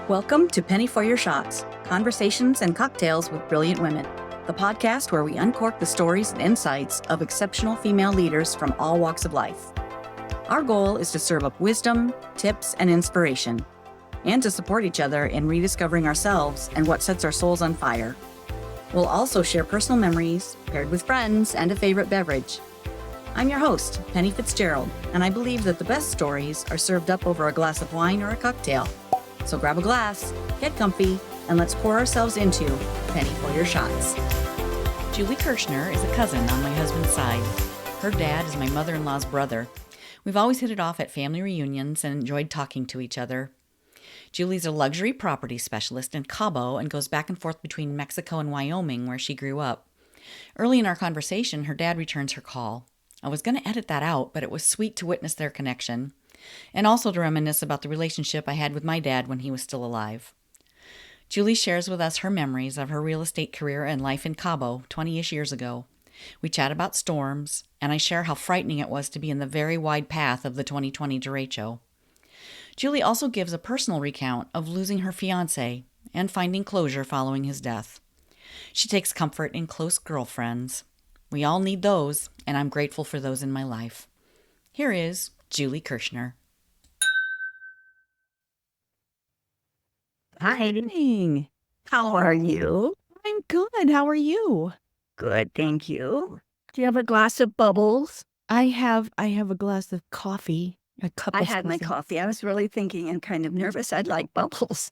Welcome to Penny for Your Shots, Conversations and Cocktails with Brilliant Women, the podcast where we uncork the stories and insights of exceptional female leaders from all walks of life. Our goal is to serve up wisdom, tips, and inspiration, and to support each other in rediscovering ourselves and what sets our souls on fire. We'll also share personal memories, paired with friends and a favorite beverage. I'm your host, Penny Fitzgerald, and I believe that the best stories are served up over a glass of wine or a cocktail. So grab a glass, get comfy, and let's pour ourselves into Penny for Your Shots. Julie Kershner is a cousin on my husband's side. Her dad is my mother-in-law's brother. We've always hit it off at family reunions and enjoyed talking to each other. Julie's a luxury property specialist in Cabo and goes back and forth between Mexico and Wyoming, where she grew up. Early in our conversation, her dad returns her call. I was going to edit that out, but it was sweet to witness their connection, and also to reminisce about the relationship I had with my dad when he was still alive. Julie shares with us her memories of her real estate career and life in Cabo 20-ish years ago. We chat about storms, and I share how frightening it was to be in the very wide path of the 2020 derecho. Julie also gives a personal recount of losing her fiancé and finding closure following his death. She takes comfort in close girlfriends. We all need those, and I'm grateful for those in my life. Here is Julie Kershner. Hi. Morning. How are you? I'm good. How are you? Good, thank you. Do you have a glass of bubbles? I have a glass of coffee, a cup I of had my coffee. I was really thinking and kind of nervous. I'd like bubbles.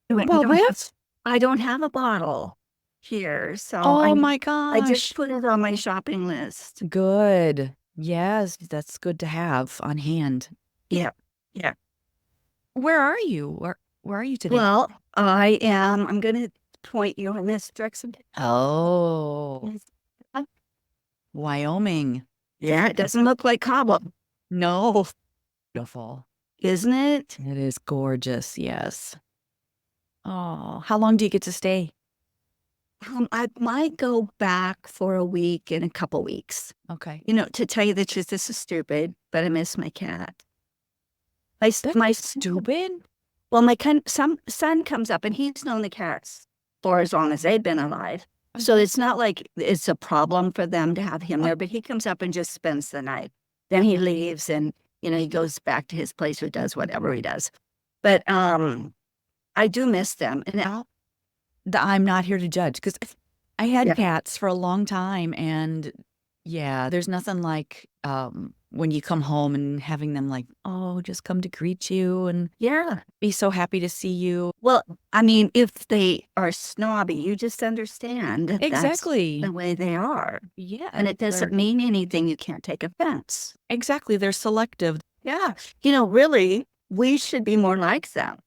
Bubbles? I don't have a bottle here, so Oh my I gosh. just put it on my shopping list. Good. Yes, that's good to have on hand. Yeah. Where are you? Where are you today? Well, I'm going to point you in this direction. Oh, Wyoming. Yeah, it doesn't look like Cabo, No. Beautiful. isn't it? It is gorgeous, yes. Oh, how long do you get to stay? I might go back for a week in a couple weeks. Okay. You know, to tell you the truth, this is stupid, but I miss my cat. Stupid? Well, some son comes up, and he's known the cats for as long as they've been alive. So it's not like it's a problem for them to have him there, but he comes up and just spends the night. Then he leaves, and, you know, he goes back to his place or does whatever he does. But I do miss them. And now, I'm not here to judge because I had Yeah. cats for a long time, and yeah, there's nothing like when you come home and having them like, oh, just come to greet you and yeah. be so happy to see you. Well, I mean, if they are snobby, you just understand that Exactly. that's the way they are. Yeah. And it doesn't mean anything. You can't take offense. Exactly. They're selective. Yeah. You know, really, we should be more like them.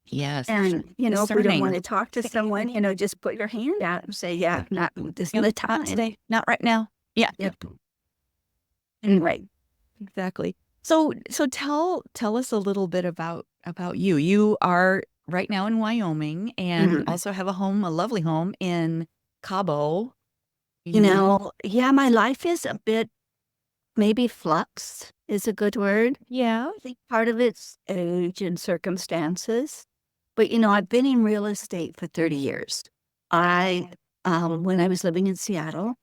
Yes. And, you know, if we don't Discerning. want to talk to someone, you know, just put your hand out and say, yeah, not this is the time. Not today. Not right now. Yeah. Yep. Anyway, Exactly. So tell us a little bit about you. You are right now in Wyoming and also have a lovely home in Cabo. you know, yeah, my life is a bit, maybe flux is a good word. Yeah. I think part of it's age and circumstances. But, you know, I've been in real estate for 30 years. When I was living in Seattle,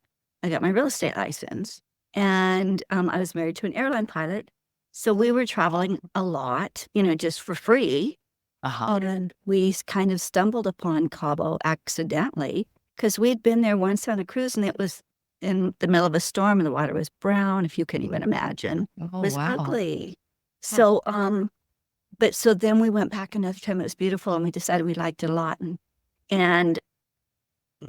I got my real estate license. And I was married to an airline pilot. So we were traveling a lot, you know, just for free. And we kind of stumbled upon Cabo accidentally because we'd been there once on a cruise, and it was in the middle of a storm, and the water was brown, if you can even imagine. Oh, It was wow. ugly. So, but so then we went back another time. It was beautiful, and we decided we liked it a lot. And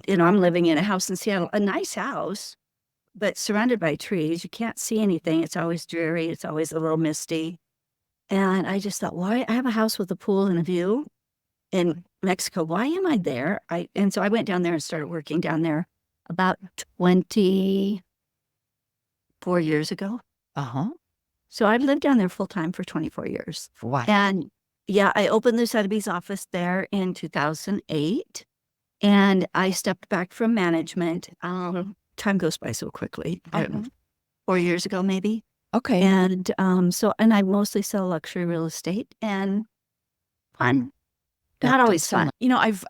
you know, I'm living in a house in Seattle, a nice house, but surrounded by trees. You can't see anything. It's always dreary. It's always a little misty. And I just thought, why? I have a house with a pool and a view in Mexico. Why am I there? And so I went down there and started working down there about 24 years ago. So I've lived down there full time for 24 years. Wow. And yeah, I opened the Sotheby's office there in 2008, and I stepped back from management. Time goes by so quickly. 4 years ago, maybe. Okay. And I mostly sell luxury real estate and fun. Not always That's so fun. nice.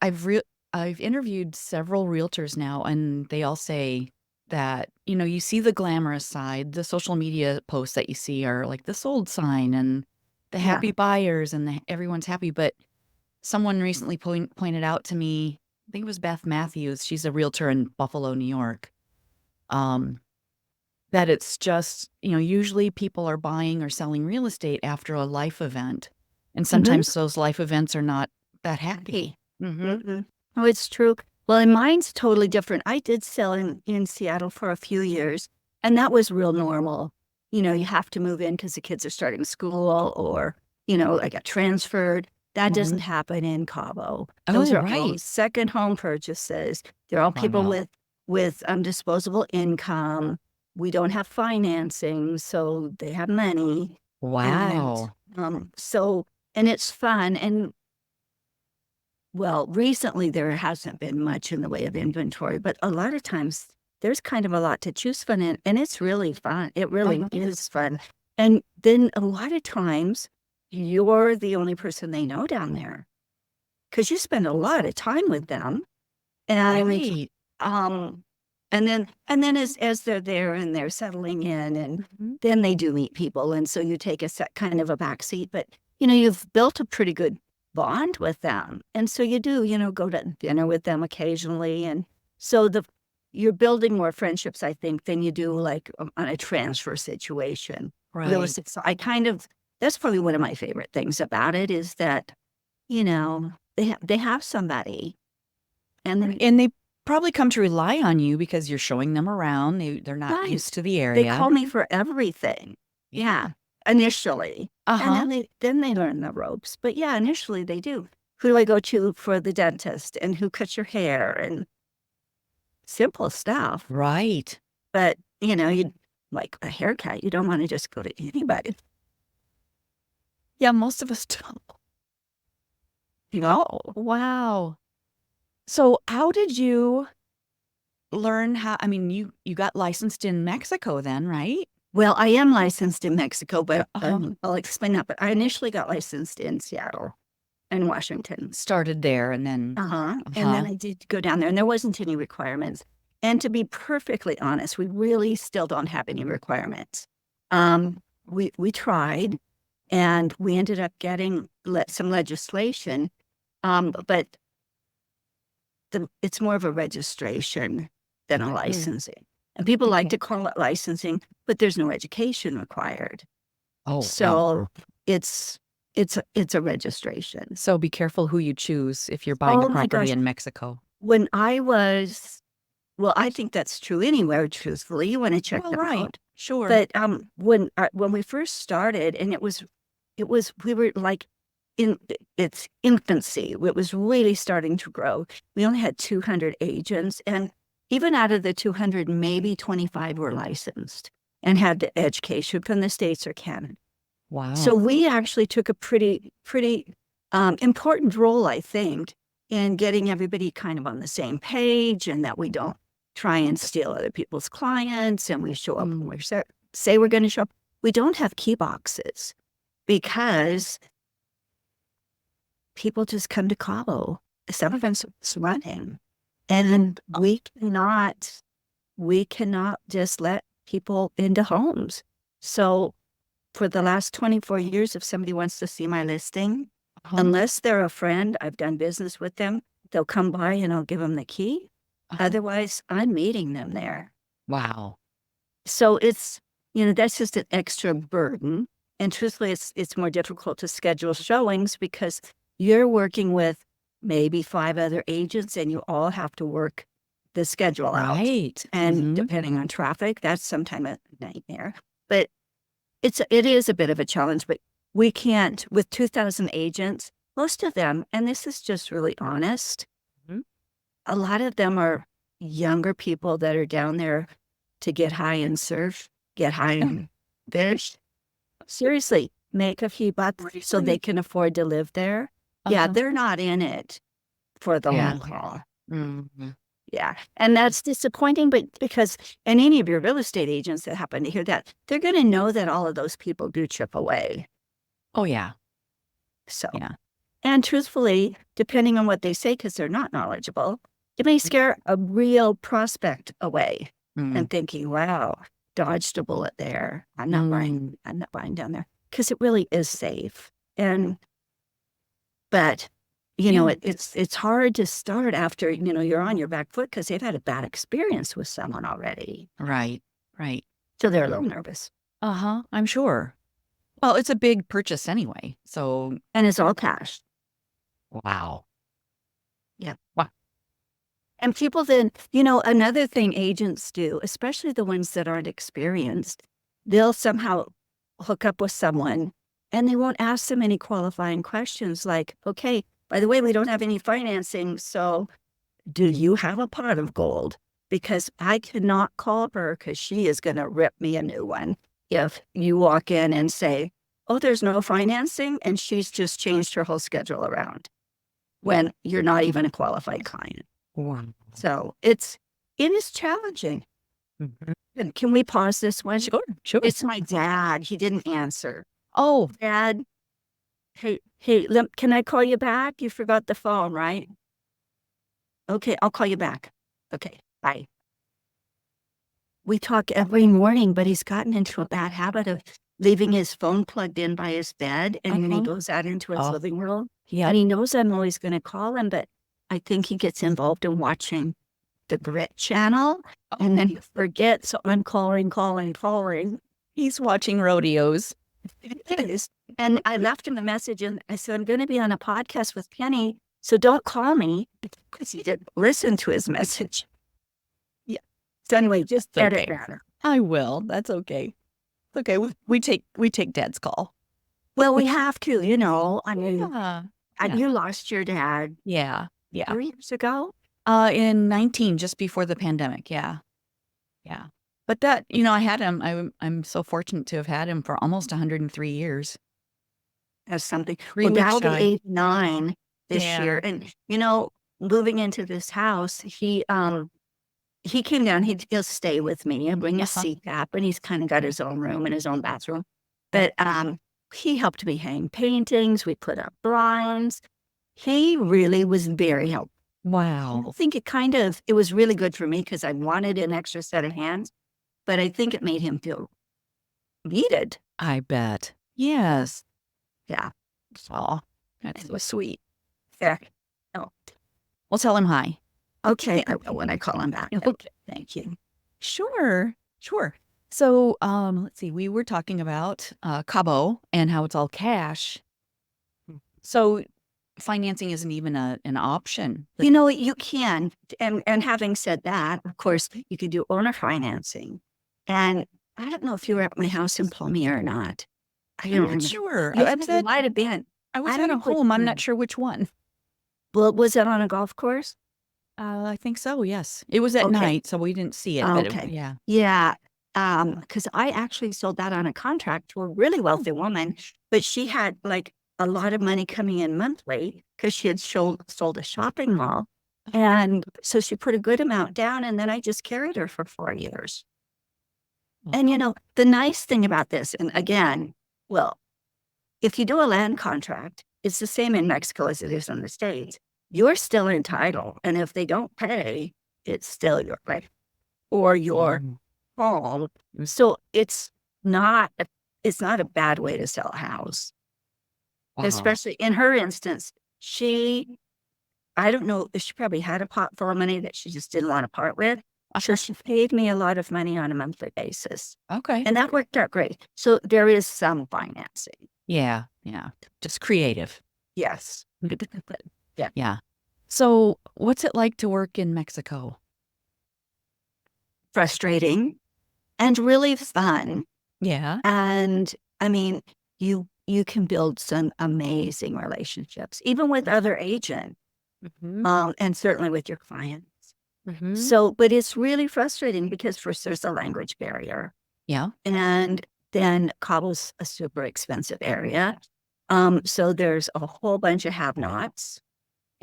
I've interviewed several realtors now, and they all say that, you see the glamorous side. The social media posts that you see are like the sold sign and the Yeah. happy buyers and everyone's happy. But someone recently pointed out to me, I think it was Beth Matthews, she's a realtor in Buffalo, New York, that it's just, usually people are buying or selling real estate after a life event. And sometimes those life events are not that happy. Oh, it's true. Well, and mine's totally different. I did sell in Seattle for a few years, and that was real normal. You have to move in because the kids are starting school, or, I got transferred. That doesn't happen in Cabo. Those are all second home purchases. They're all people with disposable income. We don't have financing, so they have money. Wow. And it's fun. And well, recently there hasn't been much in the way of inventory, but a lot of times there's kind of a lot to choose from, and it's really fun. It really is fun. And then a lot of times you're the only person they know down there because you spend a lot of time with them. And and then as they're there and they're settling in, and then they do meet people, and so you take kind of a back seat, but you've built a pretty good bond with them, and so you do go to dinner with them occasionally, and so you're building more friendships, I think, than you do like on a transfer situation. Right. So that's probably one of my favorite things about it, is that they have somebody, and they probably come to rely on you because you're showing them around. They're not used to the area. They call me for everything. Yeah, initially. And then they learn the ropes. But yeah, initially they do. Who do I go to for the dentist, and who cuts your hair, and simple stuff. Right. But, you like a haircut, you don't want to just go to anybody. Yeah, most of us don't. Wow. So how did you learn you got licensed in Mexico then, right? Well, I am licensed in Mexico, but I'll explain that. But I initially got licensed in Seattle and Washington. Started there and then. And then I did go down there, and there wasn't any requirements. And to be perfectly honest, we really still don't have any requirements. We tried, and we ended up getting some legislation, but it's more of a registration than a licensing. And people like to call it licensing, but there's no education required. So it's a registration. So be careful who you choose if you're buying a property in Mexico. When I think that's true anywhere, truthfully. You want to check them out. Sure. But when we first started, and we were like in its infancy, it was really starting to grow. We only had 200 agents, and even out of the 200, maybe 25 were licensed and had the education from the States or Canada. Wow. So we actually took a pretty important role, I think, in getting everybody kind of on the same page, and that we don't try and steal other people's clients, and we show up when we say we're going to show up. We don't have key boxes because people just come to Cabo. Some of them running. And we cannot just let people into homes. So for the last 24 years, if somebody wants to see my listing, unless they're a friend, I've done business with them, they'll come by and I'll give them the key. Otherwise, I'm meeting them there. Wow. So it's, that's just an extra burden. And truthfully, it's more difficult to schedule showings because you're working with maybe 5 other agents, and you all have to work the schedule out. Right. And depending on traffic, that's sometimes a nightmare. But it is a bit of a challenge, but we can't, with 2,000 agents, most of them, and this is just really honest, a lot of them are younger people that are down there to get high and surf, get high and fish. Seriously, make a few bucks so they can afford to live there. Yeah, they're not in it for the long haul. Yeah, and that's disappointing, but because, and any of your real estate agents that happen to hear that, they're going to know that all of those people do chip away. Oh, yeah. So, yeah. And truthfully, depending on what they say, because they're not knowledgeable, it may scare a real prospect away and thinking, wow, dodged a bullet there. I'm not buying down there, because it really is safe. But it's hard to start after, you're on your back foot because they've had a bad experience with someone already. Right. So they're a little nervous. I'm sure. Well, it's a big purchase anyway. So, And it's all cash. wow. Yeah. Wow. And people then, another thing agents do, especially the ones that aren't experienced, they'll somehow hook up with someone and they won't ask them any qualifying questions like, okay, by the way, we don't have any financing, so do you have a pot of gold? Because I cannot call her because she is going to rip me a new one if you walk in and say, oh, there's no financing, and she's just changed her whole schedule around when you're not even a qualified client. Wow. So it is challenging. And can we pause this one? Sure. It's my dad. He didn't answer. Oh, Dad, hey, can I call you back? You forgot the phone, right? Okay, I'll call you back. Okay, bye. We talk every morning, but he's gotten into a bad habit of leaving his phone plugged in by his bed, and when he goes out into his living room, and he knows I'm always going to call him, but I think he gets involved in watching the Grit channel, and then he forgets, so I'm calling. he's watching rodeos. It is. And I left him a message, and I said, I'm going to be on a podcast with Penny, so don't call me, because he didn't listen to his message. Yeah. So anyway, just edit that. I will. That's okay. It's okay. We take Dad's call. Well, we have to, I mean, and you lost your dad. Yeah. 3 years ago? In 19, just before the pandemic. Yeah. But that, I had him. I'm so fortunate to have had him for almost 103 years. As something. Well, That'll be 89 this year. And, moving into this house, he came down, he'll stay with me and bring a CPAP, and he's kind of got his own room and his own bathroom. But he helped me hang paintings. We put up blinds. He really was very helpful. Wow. I think it was really good for me because I wanted an extra set of hands, but I think it made him feel needed. I bet. Yes. Yeah. Oh, that's so sweet. Fair. Oh. Well, tell him hi. Okay, I will when I call him back. Okay. Thank you. Sure. So, let's see. We were talking about Cabo and how it's all cash. So, financing isn't even an option. You can. And having said that, of course, you can do owner financing. And I don't know if you were at my house in Palmyra or not. I don't remember. Sure. You might have been. I was at a home. I'm not sure which one. Well, was it on a golf course? I think so, yes. It was at night, so we didn't see it. Okay. Yeah. Yeah. Because I actually sold that on a contract to a really wealthy woman, but she had like a lot of money coming in monthly because she had sold a shopping mall. And so she put a good amount down, and then I just carried her for 4 years. And, the nice thing about this, and again, well, if you do a land contract, it's the same in Mexico as it is in the States. You're still entitled. And if they don't pay, it's still your right or your home. So it's not a bad way to sell a house. Wow. Especially in her instance, I don't know, she probably had a pot full of money that she just didn't want to part with. So she paid me a lot of money on a monthly basis. Okay. And that worked out great. So there is some financing. Yeah. Just creative. Yes. Yeah. So what's it like to work in Mexico? Frustrating and really fun. Yeah. And I mean, you can build some amazing relationships, even with other agents, and certainly with your clients. So, but it's really frustrating because first there's a language barrier. Yeah. And then Cabo's a super expensive area. So there's a whole bunch of have-nots.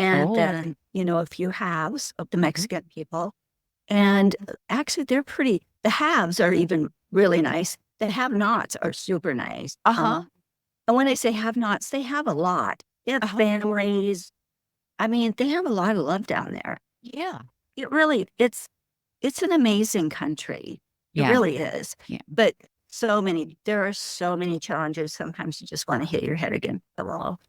And then, a few haves of the Mexican people. And actually the haves are even really nice. The have-nots are super nice. And when I say have-nots, they have a lot. They have families. I mean, they have a lot of love down there. Yeah. It really, it's an amazing country. It Yeah. really is. Yeah. But there are so many challenges. Sometimes you just want to hit your head against the wall.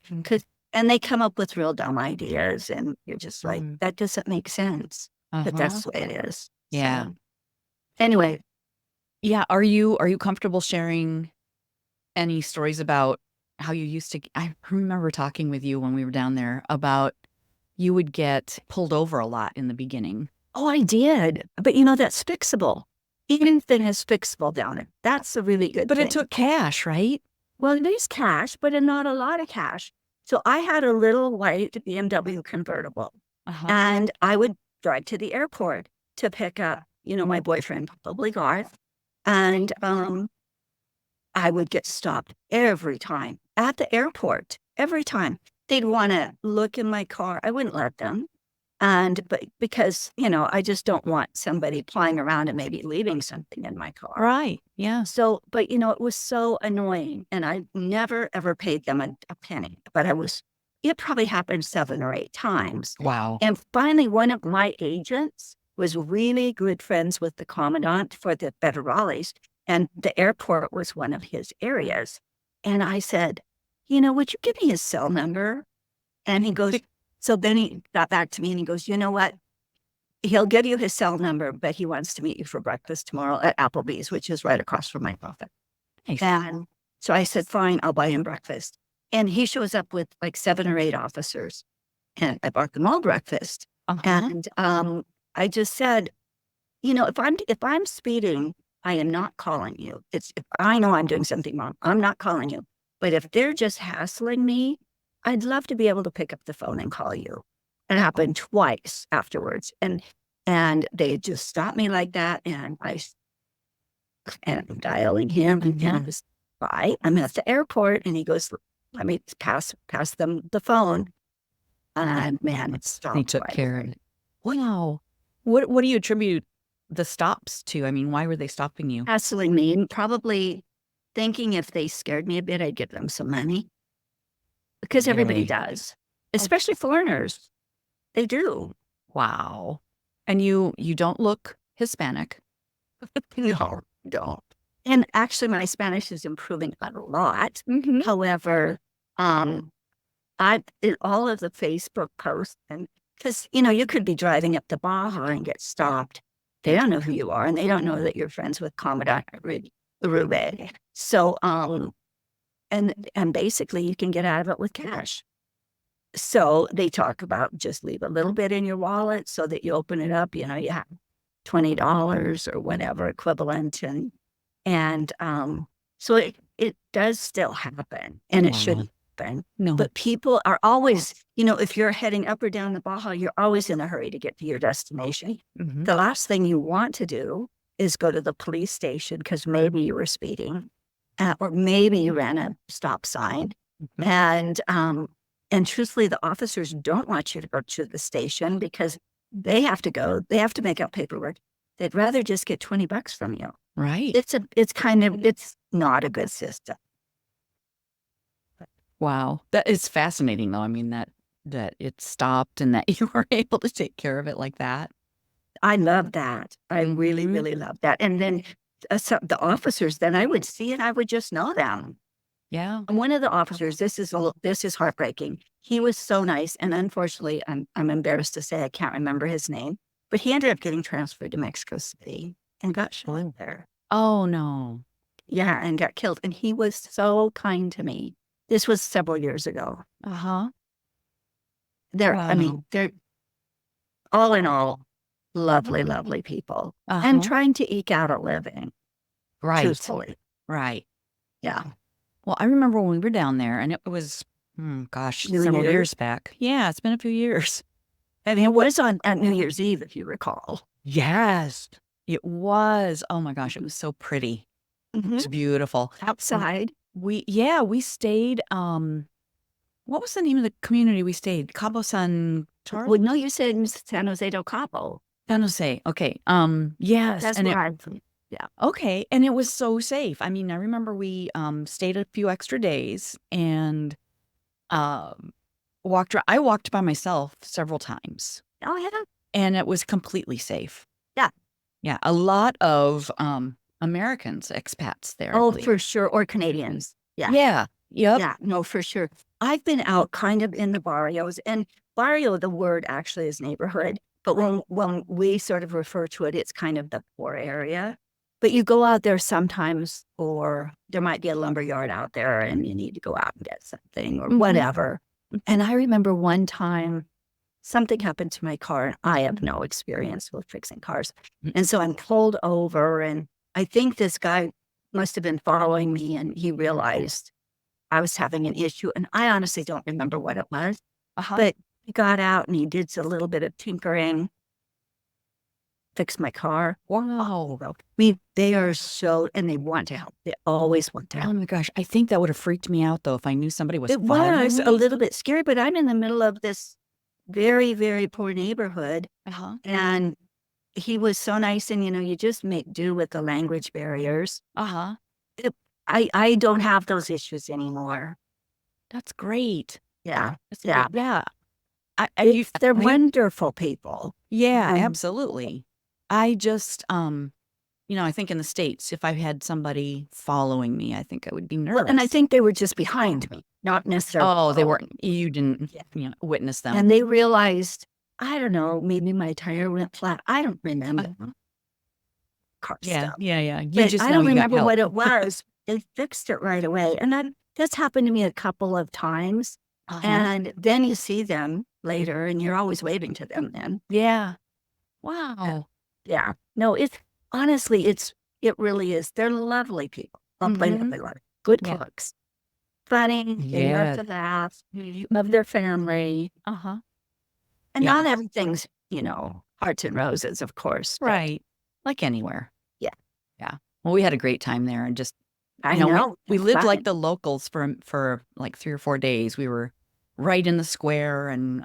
And they come up with real dumb ideas, and you're just like, that doesn't make sense. But that's the way it is. Yeah. So, anyway. Yeah. Are you comfortable sharing any stories about how you used to? I remember talking with you when we were down there about you would get pulled over a lot in the beginning. Oh, I did. But that's fixable. Anything is fixable down there. That's a really good thing. But it took cash, right? Well, there's cash, but not a lot of cash. So I had a little white BMW convertible, and I would drive to the airport to pick up, my boyfriend, probably Garth, and I would get stopped every time at the airport. Every time they'd want to look in my car, I wouldn't let them. But because, I just don't want somebody flying around and maybe leaving something in my car. Right. Yeah. So, but it was so annoying, and I never ever paid them a penny, but it probably happened 7 or 8 times. Wow. And finally, one of my agents was really good friends with the commandant for the federales, and the airport was one of his areas. And I said, would you give me his cell number? And he goes, so then he got back to me and he goes, you know what? He'll give you his cell number, but he wants to meet you for breakfast tomorrow at Applebee's, which is right across from my office. Nice. And so I said, fine, I'll buy him breakfast. And he shows up with like 7 or 8 officers, and I bought them all breakfast. And I just said, if I'm speeding, I am not calling you. If I know I'm doing something wrong, I'm not calling you. But if they're just hassling me, I'd love to be able to pick up the phone and call you. It happened twice afterwards. And they just stopped me like that. And I'm dialing him. And I was, bye, I'm at the airport. And he goes, let me pass them the phone. And man, it stopped. He took care of it. Wow. What do you attribute the stops to? I mean, why were they stopping you? Hassling me, and probably thinking if they scared me a bit, I'd give them some money. Because everybody does, especially foreigners. They do. Wow. And you don't look Hispanic. No, don't. And actually, my Spanish is improving a lot. However, I in all of the Facebook posts, and because you could be driving up the Baja and get stopped. They don't know who you are, and they don't know that you're friends with Commandant Rube. So, and basically you can get out of it with cash. So they talk about just leave a little bit in your wallet so that you open it up, you have $20 or whatever equivalent. And so it does still happen, and it shouldn't happen. No. But people are always, if you're heading up or down the Baja, you're always in a hurry to get to your destination. The last thing you want to do is go to the police station because maybe you were speeding. Or maybe you ran a stop sign. And truthfully, the officers don't want you to go to the station because they have to go. They have to make out paperwork. They'd rather just get $20 from you. Right. It's not a good system. Wow. That is fascinating, though. I mean, that it stopped and that you were able to take care of it like that. I love that. I really, really love that. And then the officers, then I would see it, I would just know them. Yeah. And one of the officers, this is heartbreaking. He was so nice, and unfortunately, I'm embarrassed to say I can't remember his name, but he ended up getting transferred to Mexico City and got shot there. Oh no. Yeah, and got killed. And he was so kind to me. This was several years ago. They're all in all lovely, lovely people, and trying to eke out a living. Right. Truthfully. Right. Yeah. Well, I remember when we were down there, and it was, several years back. Yeah, it's been a few years. And it was on New Year's Eve, if you recall. Yes, it was. Oh my gosh, it was so pretty. It was beautiful. Outside. We stayed, what was the name of the community we stayed? Cabo San Charles? Well, no, you said San Jose del Cabo. San Jose. Okay. Yes. That's where I'm from. Yeah. Okay. And it was so safe. I mean, I remember we stayed a few extra days, and I walked by myself several times, Oh, yeah. and it was completely safe. Yeah. Yeah, a lot of Americans, expats there, I Oh, believe. for sure. Or Canadians. Yeah. Yeah. Yep. Yeah. No, for sure. I've been out kind of in the barrios, and barrio, the word actually is neighborhood. But when we sort of refer to it, it's kind of the poor area. But you go out there sometimes, or there might be a lumber yard out there and you need to go out and get something or whatever. And I remember one time something happened to my car, and I have no experience with fixing cars. And so I'm pulled over, and I think this guy must have been following me, and he realized I was having an issue. And I honestly don't remember what it was, but he got out and he did a little bit of tinkering, fixed my car. Wow. I mean, they are so, and they want to help. They always want to Oh help. my gosh. I think that would have freaked me out, though, if I knew somebody was It following was me. a little bit scary, but I'm in the middle of this very, very poor neighborhood. And he was so nice. And, you just make do with the language barriers. I don't have those issues anymore. That's great. Yeah. That's Yeah. great. Yeah. They're wonderful people. Yeah, absolutely. I just, I think in the States, if I had somebody following me, I think I would be nervous. Well, and I think they were just behind me, not necessarily. Oh, they weren't. You didn't, witness them. And they realized, I don't know, maybe my tire went flat. I don't remember. Car stuff. Yeah. You But just I know don't you got remember help. what it was. They fixed it right away. And that's happened to me a couple of times. And then you see them later, and you're always waving to them then. Yeah. Wow. Yeah. No, honestly, it really is. They're lovely people. Lovely. Good cooks. Funny. They love to laugh. Love their family. And not everything's, hearts and roses, of course. Right. Like anywhere. Yeah. Yeah. Well, we had a great time there, and just, I know. we lived like the locals for like 3 or 4 days. We were right in the square, and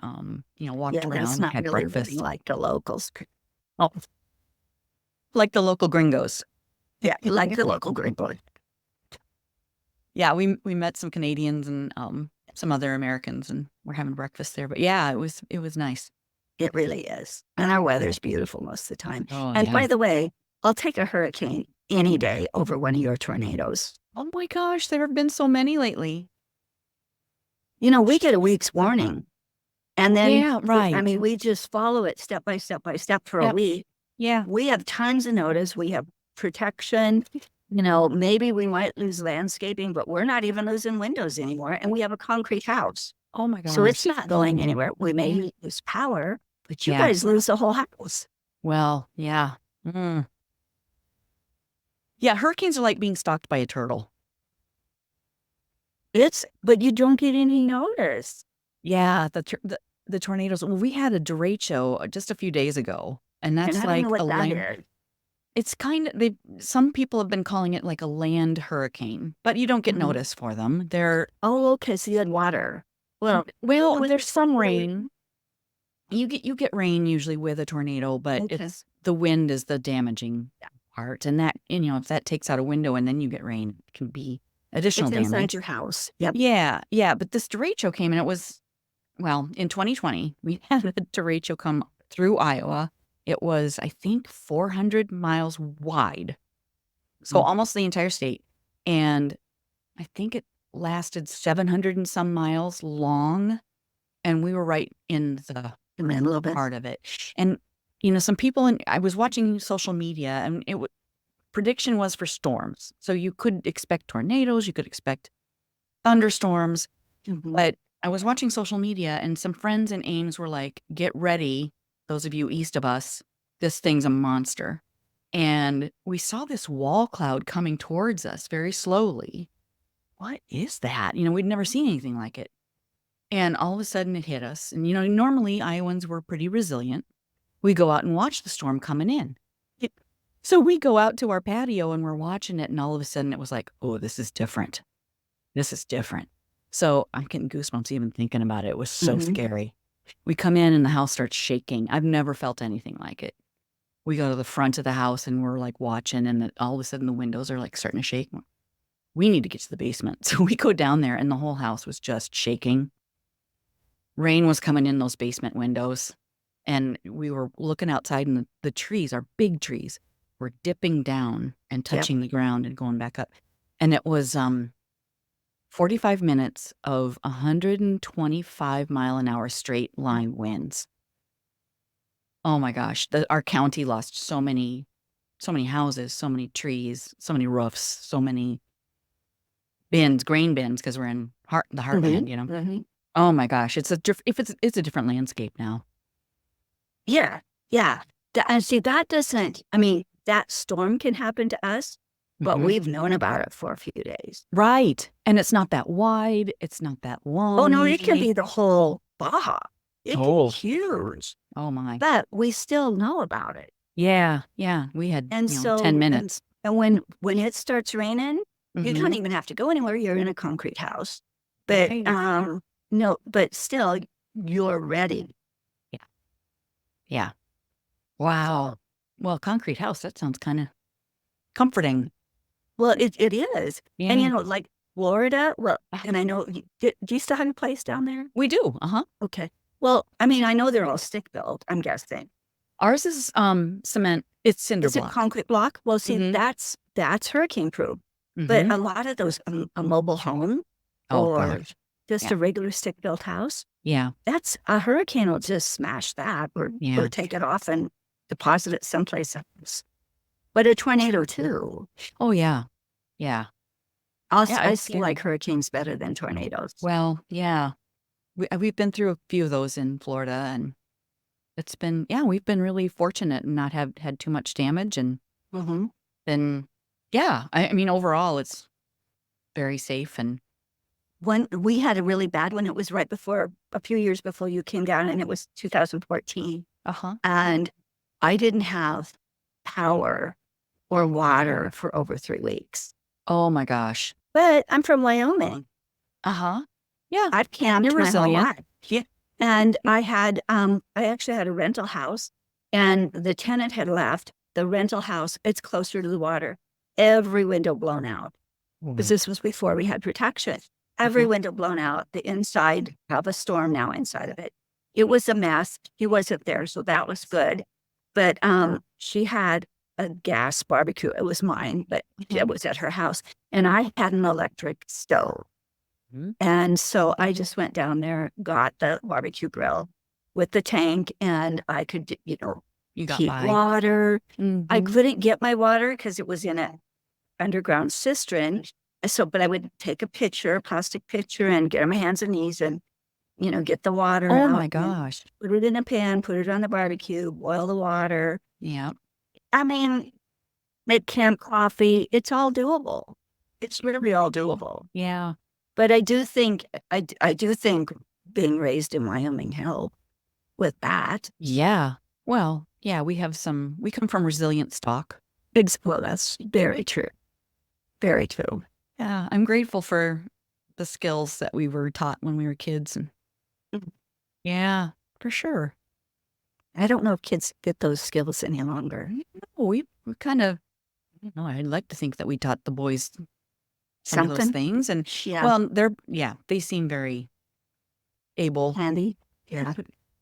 walked around, that's not had really breakfast. living like the locals. Oh, like the local gringos. Yeah, like the local gringos. Yeah, we met some Canadians and some other Americans, and we're having breakfast there. But yeah, it was nice. It really is. And our weather's beautiful most of the time. Oh, And yeah. by the way, I'll take a hurricane any day over one of your tornadoes. Oh my gosh, there have been so many lately. We get a week's warning. And then, Yeah, right. I mean, we just follow it step by step by step for a week. Yeah. We have tons of notice. We have protection. Maybe we might lose landscaping, but we're not even losing windows anymore. And we have a concrete house. Oh my gosh. So it's not going anywhere. We may lose power, but you guys lose the whole house. Well, yeah. Yeah, hurricanes are like being stalked by a turtle. But you don't get any notice. Yeah, the tornadoes. Well, we had a derecho just a few days ago, and that's And I like don't know a what that land. is. It's kind of some people have been calling it like a land hurricane, but you don't get notice for them. They're Oh, okay. So you had water. well, there's some rain. You get rain usually with a tornado, but it's the wind is the damaging part, and that if that takes out a window and then you get rain, it can be additional It's damage. inside your house. Yep. Yeah. But this derecho came, and it was, in 2020, we had a derecho come through Iowa. It was, I think, 400 miles wide. So almost the entire state. And I think it lasted 700 and some miles long. And we were right in the middle of it. Part of it. And, some people, I was watching social media, and prediction was for storms. So you could expect tornadoes, you could expect thunderstorms. But I was watching social media, and some friends in Ames were like, get ready, those of you east of us, this thing's a monster. And we saw this wall cloud coming towards us very slowly. What is that? We'd never seen anything like it. And all of a sudden it hit us. And, normally Iowans were pretty resilient. We go out and watch the storm coming in. So we go out to our patio and we're watching it. And all of a sudden it was like, oh, this is different. This is different. So I'm getting goosebumps even thinking about it. It was so scary. We come in and the house starts shaking. I've never felt anything like it. We go to the front of the house and we're like watching, and all of a sudden the windows are like starting to shake. We need to get to the basement. So we go down there and the whole house was just shaking. rain was coming in those basement windows. And we were looking outside, and the trees, our big trees, were dipping down and touching the ground and going back up. And it was 45 minutes of 125-mile-an-hour straight line winds. Oh my gosh. Our county lost so many houses, so many trees, so many roofs, so many grain bins, because we're in the heartland, you know. Mm-hmm. Oh my gosh. It's a different landscape now. Yeah. Yeah. And see, that doesn't, I mean, that storm can happen to us, but we've known about it for a few days. Right. And it's not that wide. It's not that long. Oh, no, it can be the whole Baja. It can be huge. Oh, my. But we still know about it. Yeah. Yeah. We had 10 minutes. And when it starts raining, you don't even have to go anywhere. You're in a concrete house. But no, but still, you're ready. Yeah. Yeah. Wow. Well, concrete house, that sounds kind of comforting. Well, it is. Yeah. And, like Florida, well, and I know, do you still have a place down there? We do. Uh-huh. Okay. Well, I mean, I know they're all stick built, I'm guessing. Ours is cement. It's cinder block. Is it concrete block? Well, see, that's hurricane proof. But a lot of those, a mobile home or just a regular stick built house. Yeah. That's a hurricane will just smash that or take it off and deposit it someplace else. But a tornado too. Oh, yeah. Yeah. I still like hurricanes better than tornadoes. Well, yeah. We've been through a few of those in Florida, and it's been, we've been really fortunate and not have had too much damage. And then, I mean, overall, it's very safe. And when we had a really bad one, it was right before, a few years before you came down, and it was 2014. And I didn't have power or water for over 3 weeks. Oh my gosh. But I'm from Wyoming. Yeah. I've camped You're my whole resilient. life. Yeah. And I actually had a rental house, and the tenant had left the rental house. It's closer to the water. Every window blown out. Because this was before we had protection. Every window blown out. The inside of a storm now inside of it. It was a mess. He wasn't there, so that was good. But she had a gas barbecue. It was mine, but it was at her house. And I had an electric stove. And so I just went down there, got the barbecue grill with the tank, and I could, you got keep water. I couldn't get my water because it was in an underground cistern. So, but I would take a plastic pitcher, and get on my hands and knees and, get the water out. Oh my gosh. Put it in a pan, put it on the barbecue, boil the water. Yeah. I mean, make canned coffee. It's all doable. It's really all doable. Yeah. But I do think being raised in Wyoming helped with that. Yeah. Well, yeah, we come from resilient stock. Well, that's very true. Very true. Yeah. I'm grateful for the skills that we were taught when we were kids. And yeah, for sure. I don't know if kids get those skills any longer. No, we kind of, I'd like to think that we taught the boys some of those things. And well, they seem very able. Handy. Yeah.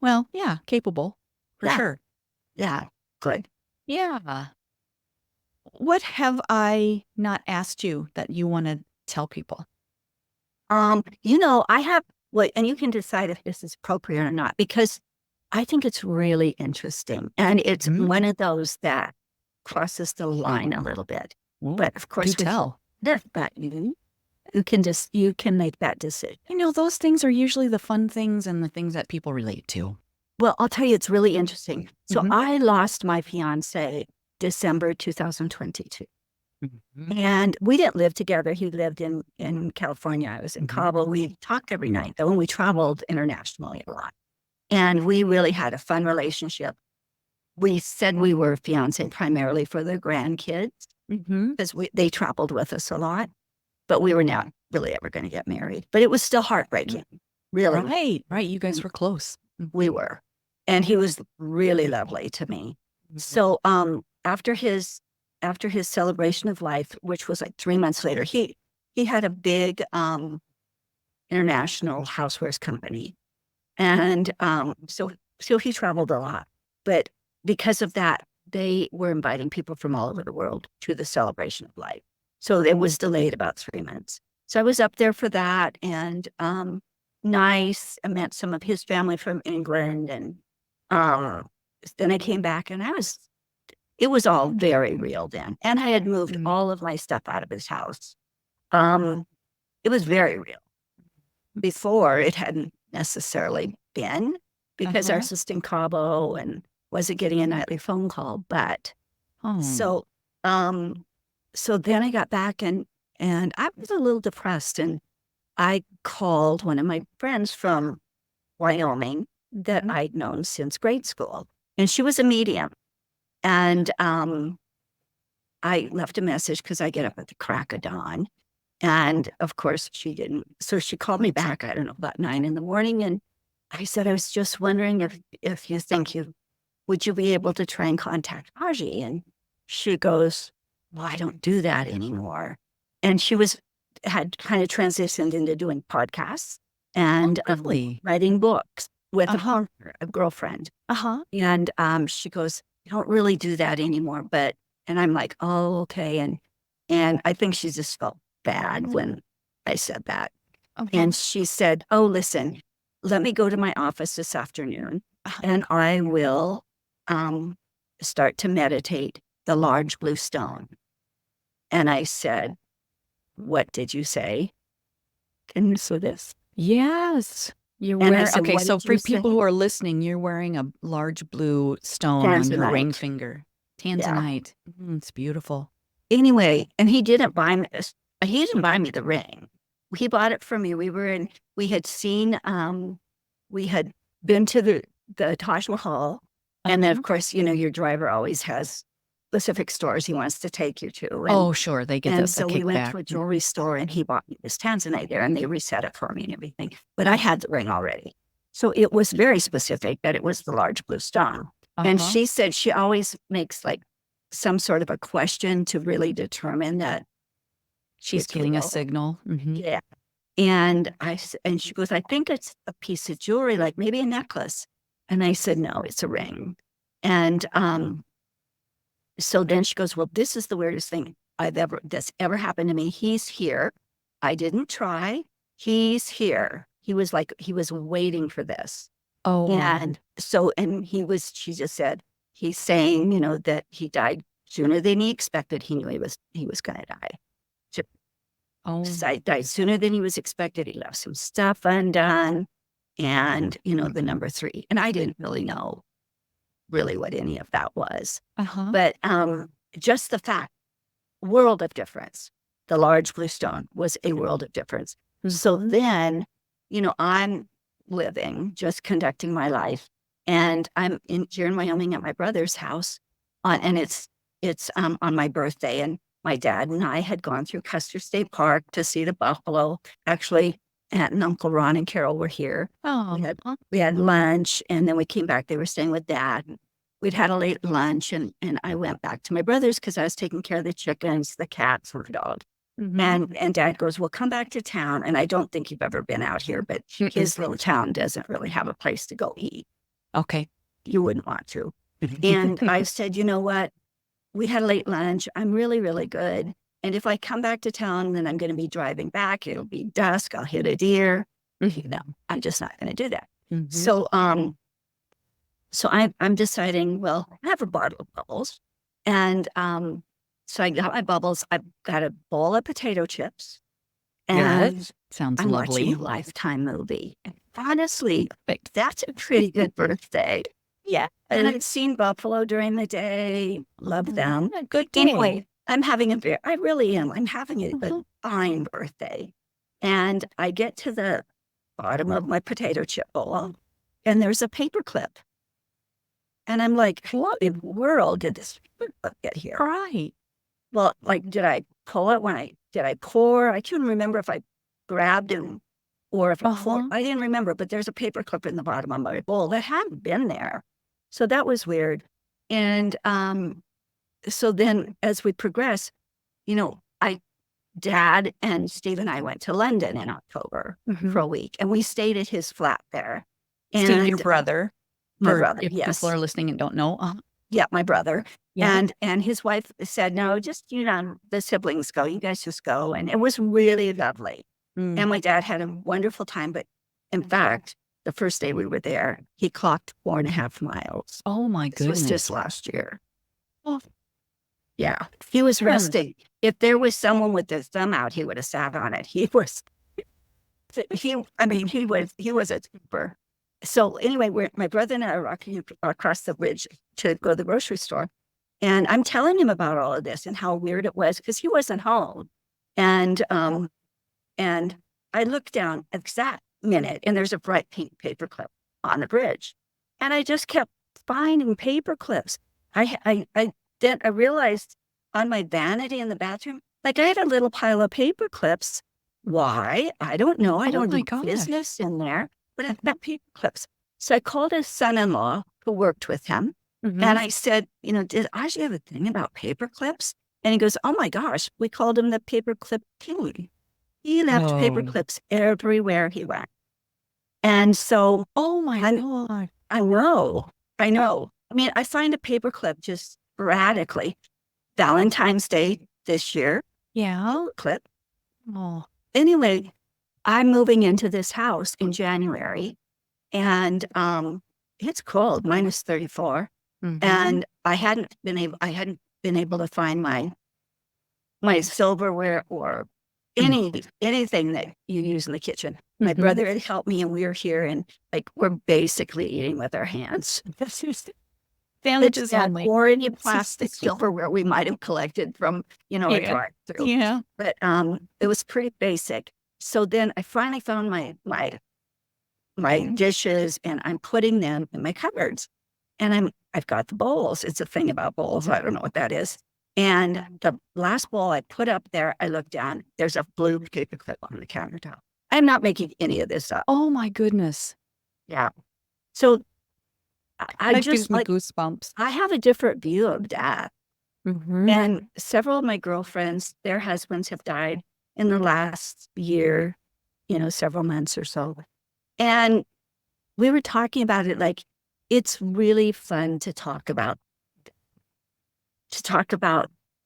Well, yeah, capable for sure. Yeah. Good. Yeah. What have I not asked you that you want to tell people? I have and you can decide if this is appropriate or not, because I think it's really interesting. And it's one of those that crosses the line a little bit. But of course, but you can make that decision. Those things are usually the fun things and the things that people relate to. Well, I'll tell you, it's really interesting. So I lost my fiancé December 2022. And we didn't live together. He lived in California. I was in Cabo. We talked every night, though, and we traveled internationally a lot. And we really had a fun relationship. We said we were fiancé primarily for the grandkids, because they traveled with us a lot. But we were not really ever going to get married. But it was still heartbreaking, really. Right. You guys were close. We were. And he was really lovely to me. So after his celebration of life, which was like 3 months later, he had a big international housewares company. And so he traveled a lot. But because of that, they were inviting people from all over the world to the celebration of life. So it was delayed about 3 months. So I was up there for that, and nice. I met some of his family from England, and then I came back, and it was all very real then. And I had moved all of my stuff out of his house. It was very real. Before, it hadn't necessarily been, because I was just in Cabo and wasn't getting a nightly phone call. But so then I got back, and I was a little depressed, and I called one of my friends from Wyoming that I'd known since grade school, and she was a medium. And I left a message because I get up at the crack of dawn. And of course she didn't. So she called me back, I don't know, about 9 a.m. And I said, I was just wondering if you think would you be able to try and contact Aji? And she goes, well, I don't do that anymore. And she had kind of transitioned into doing podcasts and writing books with a girlfriend. And she goes, I don't really do that anymore. And I'm like, oh, okay. And I think she just felt bad when I said that. And she said, oh, listen, let me go to my office this afternoon, and I will start to meditate the large blue stone. And I said, what did you say? Can you see this? Yes. You're wearing, okay, so for people who are listening, you're wearing a large blue stone on your ring finger. Tanzanite. Yeah. It's beautiful. Anyway, and he didn't buy me this. He didn't buy me the ring. He bought it for me. We had seen, we had been to the Taj Mahal. And then, of course, your driver always has specific stores he wants to take you to. And, sure. They get so we went to a jewelry store, and he bought me this Tanzanite there, and they reset it for me and everything. But I had the ring already. So it was very specific that it was the large blue stone. And she said she always makes like some sort of a question to really determine that she's getting a signal. Yeah. And she goes, I think it's a piece of jewelry, like maybe a necklace. And I said, no, it's a ring. And so then she goes, well, this is the weirdest thing that's ever happened to me. He's here. I didn't try. He's here. He was waiting for this. And so, she just said, he's saying, that he died sooner than he expected. He knew he was going to die. So died sooner than he was expected. He left some stuff undone, and, the number 3. And I didn't really know what any of that was. But just the fact, world of difference. The large blue stone was a world of difference. So then, I'm living, just conducting my life. And I'm here in Wyoming at my brother's house, and it's on my birthday. And my dad and I had gone through Custer State Park to see the buffalo. Actually, Aunt and Uncle Ron and Carol were here. We had lunch, and then we came back. They were staying with Dad. We'd had a late lunch, and I went back to my brother's because I was taking care of the chickens, the cats, and the dog. And Dad goes, well, come back to town. And I don't think you've ever been out here, but his little town doesn't really have a place to go eat. Okay. You wouldn't want to. And I said, you know what? We had a late lunch. I'm really, really good. And if I come back to town, then I'm going to be driving back. It'll be dusk. I'll hit a deer. I'm just not going to do that. So, so I'm deciding, well, I have a bottle of bubbles. And so I got my bubbles. I've got a bowl of potato chips. And sounds I'm lovely. watching a Lifetime movie. And honestly, that's a pretty good birthday. Yeah. And I've seen buffalo during the day. Love them. Good day. Anyway, I really am. I'm having a fine birthday. And I get to the bottom of my potato chip bowl, and there's a paper clip. And I'm like, what in the world did this paper clip get here? Right. Well, did I pull it did I pour? I couldn't remember if I grabbed it or if I poured. I didn't remember, but there's a paper clip in the bottom of my bowl that hadn't been there. So that was weird. And so then as we progress, Dad and Steve and I went to London in October for a week, and we stayed at his flat there. Steve, your brother. My brother, if yes. people are listening and don't know. Yeah, my brother. Yeah. And his wife said, no, just, the siblings go. You guys just go. And it was really lovely. And my dad had a wonderful time. But in fact, the first day we were there, he clocked 4.5 miles. Oh, my goodness. This was just last year. Oh. Yeah. He was resting. If there was someone with his thumb out, he would have sat on it. He was a trooper. So anyway, my brother and I are walking across the bridge to go to the grocery store. And I'm telling him about all of this and how weird it was because he wasn't home. And I looked down at that minute and there's a bright pink paperclip on the bridge. And I just kept finding paper clips. I realized on my vanity in the bathroom, like I had a little pile of paper clips. Why? I don't know. I don't do business in there, but I've got paper clips. So I called his son-in-law who worked with him. And I said, did Aji have a thing about paper clips? And he goes, oh my gosh, we called him the paperclip king. He left paper clips everywhere he went. And so, oh my God. I know. I mean, I find a paperclip just sporadically. Valentine's Day this year. Yeah. Clip. Oh. Anyway, I'm moving into this house in January and it's cold, minus 34. And I hadn't been able to find my silverware or anything that you use in the kitchen. My brother had helped me and we were here and we're basically eating with our hands. Sandwiches only. Or any plastic silverware we might have collected from, a drive-through. Yeah. But it was pretty basic. So then I finally found my dishes and I'm putting them in my cupboards. And I've got the bowls. It's a thing about bowls. I don't know what that is. And the last bowl I put up there, I look down, there's a blue paperclip on the countertop. I'm not making any of this up. Oh my goodness. Yeah. So I that just gives me goosebumps. I have a different view of death. And several of my girlfriends, their husbands have died in the last year, several months or so. And we were talking about it it's really fun to talk about.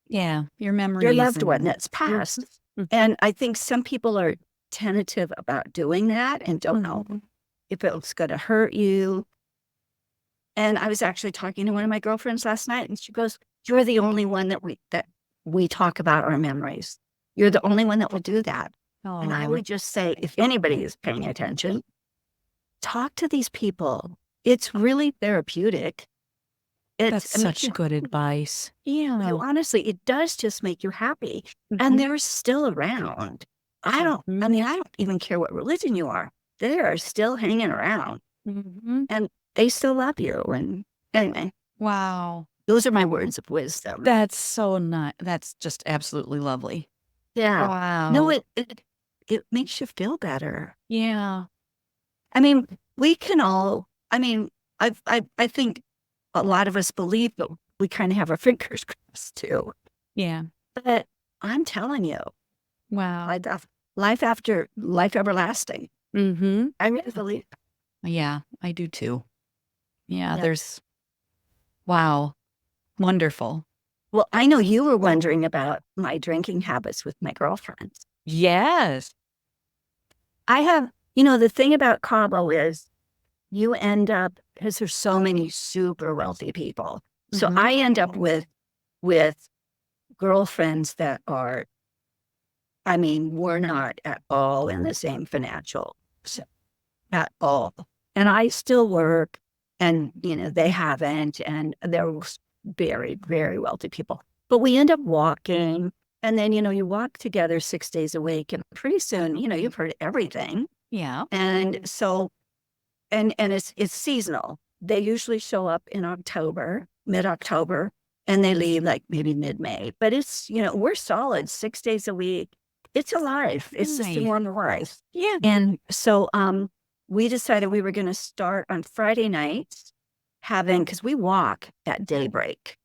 Your memories. Your loved one that's passed. And I think some people are tentative about doing that and don't know if it's going to hurt you. And I was actually talking to one of my girlfriends last night and she goes, you're the only one that we talk about our memories. You're the only one that will do that. Oh. And I would just say, if anybody is paying attention, talk to these people. It's really therapeutic. That's such good advice. Yeah. Honestly, it does just make you happy. And they're still around. I don't even care what religion you are. They are still hanging around. And they still love you. And anyway. Wow. Those are my words of wisdom. That's so nice. That's just absolutely lovely. Yeah. Wow. No, it makes you feel better. Yeah. I mean, we can all, I think a lot of us believe that we kind of have our fingers crossed too. Yeah. But I'm telling you. Wow. Life after life everlasting. I really believe. Yeah, I do too. Yeah, there's, wow. Wonderful. Well, I know you were wondering about my drinking habits with my girlfriends. Yes. I have, the thing about Cabo is you end up, because there's so many super wealthy people. So I end up with girlfriends that are, we're not at all in the same financial, at all. And I still work and, they haven't, and they're very, very wealthy people. But we end up walking and then, you walk together 6 days a week and pretty soon, you've heard everything. Yeah. And so, and it's seasonal. They usually show up in October, mid-October, and they leave maybe mid-May. But it's, we're solid 6 days a week. It's a life. It's just a normal life. Yeah. And so we decided we were going to start on Friday nights because we walk at daybreak.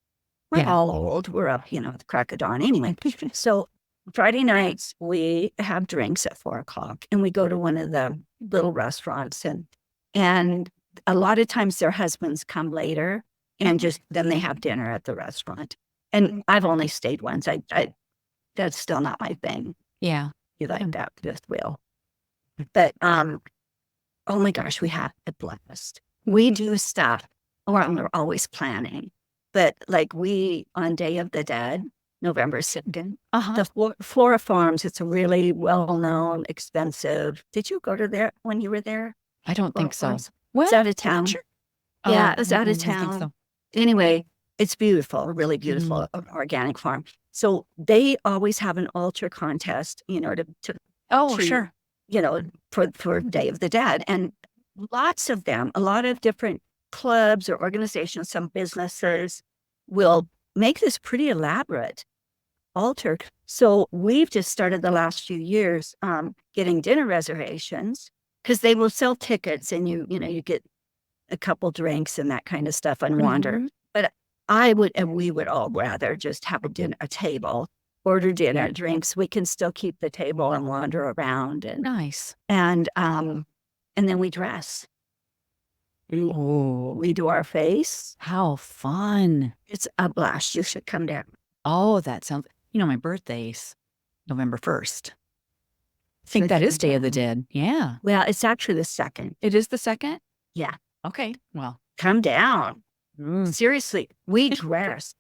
We're all old. We're up, at the crack of dawn anyway. So Friday nights, we have drinks at 4:00 and we go to one of the little restaurants and And a lot of times their husbands come later and just then they have dinner at the restaurant. And I've only stayed once. I that's still not my thing. Yeah. You like that fifth wheel. But oh my gosh, we have a blast. We do stuff. Or we're always planning. But like we on Day of the Dead, November 2nd, the Flora Farms, it's a really well-known, expensive. Did you go to there when you were there? I don't think so. What? It's out of town. Sure. Yeah, it's out of town. So. Anyway, it's beautiful, really beautiful, organic farm. So they always have an altar contest, Sure. For Day of the Dead. And lots of them, a lot of different clubs or organizations, some businesses will make this pretty elaborate altar. So we've just started the last few years getting dinner reservations because they will sell tickets and you get a couple drinks and that kind of stuff and wander. But we would all rather just have a table, order dinner, drinks. We can still keep the table and wander around. And nice. And then we dress. We do our face. How fun. It's a blast. You should come down. Oh, that sounds, my birthday's November 1st. I think that is Day of the Dead. Yeah. Well, it's actually the 2nd. It is the 2nd? Yeah. Okay. Well. Come down. Seriously. We dress.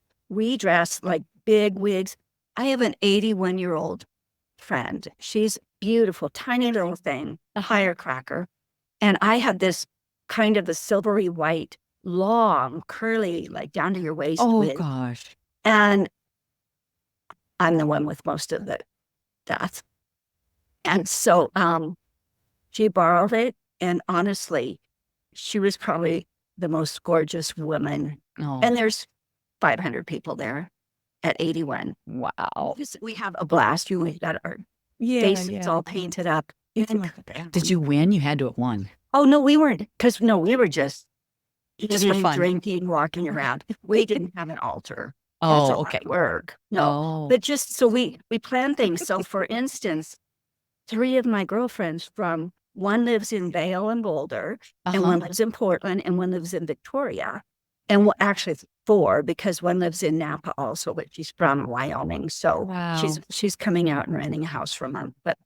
Like big wigs. I have an 81-year-old friend. She's beautiful, tiny little thing, a firecracker. And I have this kind of a silvery white, long, curly, like down to your waist. Oh, gosh. And I'm the one with most of the death. And so she borrowed it. And honestly, she was probably the most gorgeous woman. Oh. And there's 500 people there at 81. Wow. We have a blast. We got our faces all painted up. Did you win? You had to have won. Oh, no, we weren't. We were just for fun. Drinking, walking around. We didn't have an altar. Oh, okay. Work. No. But just so we plan things. So for instance, 3 of my girlfriends one lives in Vail and Boulder, and one lives in Portland, and one lives in Victoria. And actually it's 4 because one lives in Napa also, but she's from Wyoming. So she's coming out and renting a house for a month, but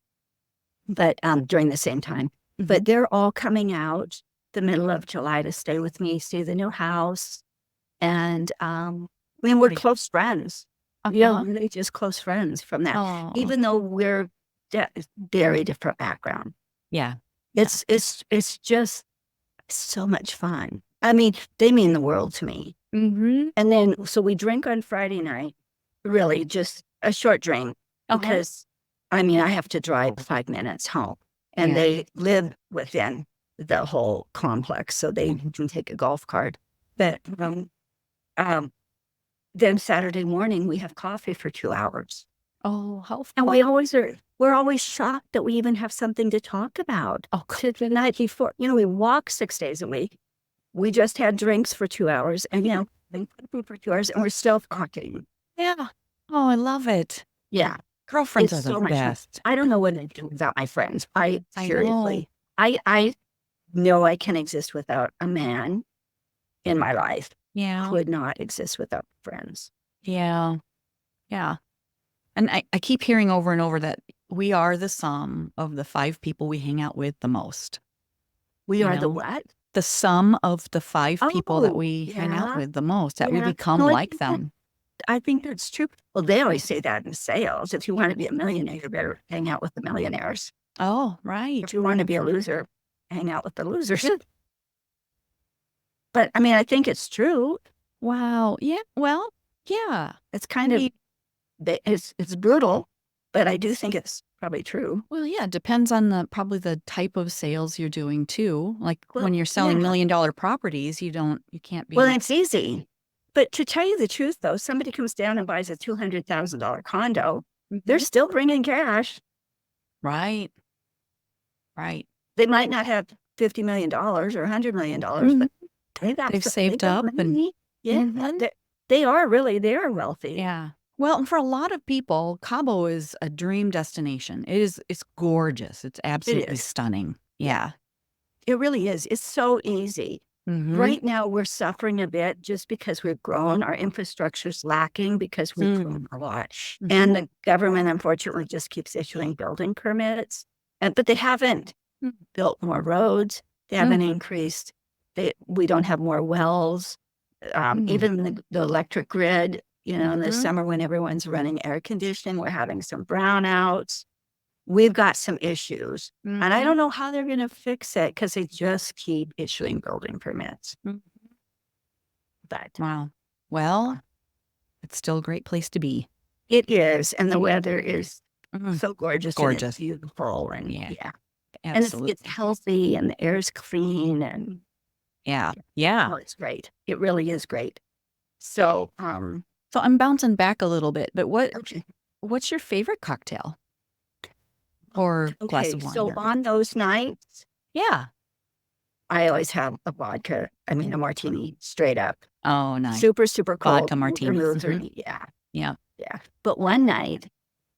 during the same time. But they're all coming out the middle of July to stay with me, see the new house. And we're close friends. Yeah, really just close friends from that. Even though we're very different background. Yeah. It's just so much fun. I mean, they mean the world to me. And then, so we drink on Friday night, really just a short drink. Because, I have to drive 5 minutes home. And they live within the whole complex, so they can take a golf cart. But then Saturday morning, we have coffee for 2 hours. Oh, how fun. And we're always shocked that we even have something to talk about. To the night before, we walk 6 days a week. We just had drinks for 2 hours and, food for 2 hours, and we're still talking. Yeah. Oh, I love it. Yeah. Girlfriends are the best. I don't know what I'd do without my friends. Seriously. I know I can exist without a man in my life. Yeah. Could not exist without friends. Yeah. Yeah. And I keep hearing over and over that we are the sum of the 5 people we hang out with the most. We are the what? The sum of the 5 people that we hang out with the most, that we become like them. I think that's true. Well, they always say that in sales. If you want to be a millionaire, you better hang out with the millionaires. Oh, right. If you want to be a loser, hang out with the losers. But I think it's true. Wow. Yeah. Well, yeah. It's kind of, it's brutal, but I do think it's probably true. Well, yeah. It depends on probably the type of sales you're doing too. Like when you're selling $1 million properties, you can't be. Well, it's easy. But to tell you the truth, though, somebody comes down and buys a $200,000 condo, they're still bringing cash. Right. Right. They might not have $50 million or $100 million, but they've saved up. And they are wealthy. Yeah. Well, and for a lot of people, Cabo is a dream destination. It's gorgeous. It's absolutely stunning. Yeah. It really is. It's so easy. Mm-hmm. Right now, we're suffering a bit just because we've grown. Our infrastructure's lacking because we've grown a lot. Mm-hmm. And the government, unfortunately, just keeps issuing building permits. But they haven't built more roads. They haven't increased. We don't have more wells. Even the electric grid, in the summer when everyone's running air conditioning, we're having some brownouts. We've got some issues. And I don't know how they're going to fix it because they just keep issuing building permits. But wow. Well, it's still a great place to be. it is. And the weather is so gorgeous. Gorgeous. And it's beautiful. And Absolutely. And it's healthy and the air is clean. And yeah. oh, it's great. It really is great. So, so I'm bouncing back a little bit, but what's your favorite cocktail? Or glass of wine? So on those nights, yeah, I always have a vodka. I mean, a martini straight up. Oh, nice. Super, super cold. Vodka martini. Yeah. But one night,